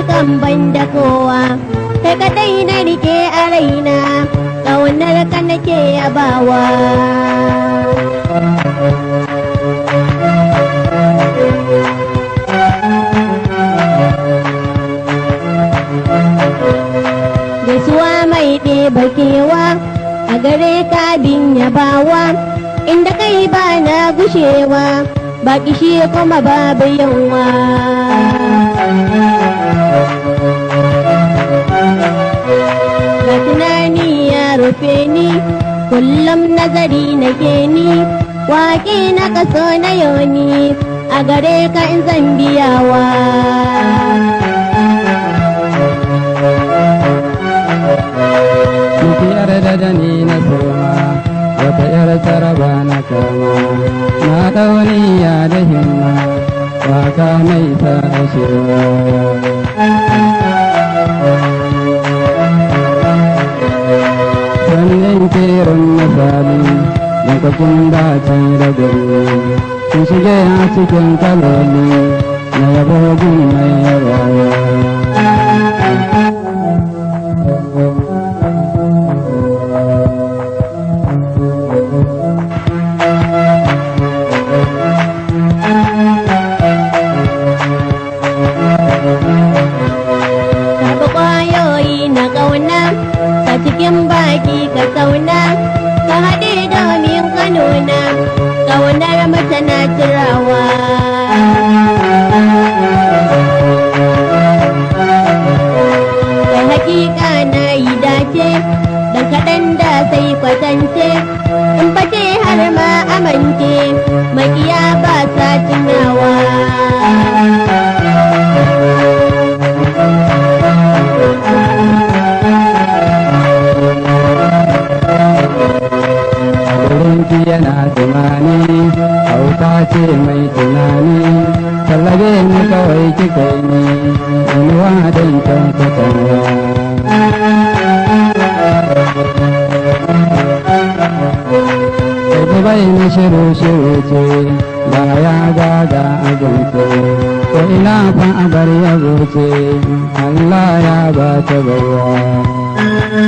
kan ban da kowa kai kadai na rike a raina ƙaunar ka nake yabawa gaisuwa mai ɗeba kewa a gare ka bin yabawa inda kai ba na gushewa ba kishi kuma babu yawa ga tunani ya rufe ni kullum nazari nake ni waƙe na kaso na yoni a gare ka in zan biyawa yarda da ni na soma wata yar taraba na kama na dauniya da himma waka mai sa ashewa sannan kerin misali lokacin dace da gari sun shige a cikin kaloli na yabo mai yabawa cikin baki ka sauna ka haɗe domin ka nuna ƙaunar mata na turawa kai hakika na yi dace dan kaɗan da sai kwatance in bace har ma amince makiya ba sa tunawa yana tunani hauta ce mai tunani tallabe ni kawai kika ni inuwa don kyautatarwa kai bai ni shiru ce ba ya gaga abinci ko ina fa abar yabo ce Allah ya ba ta baiwa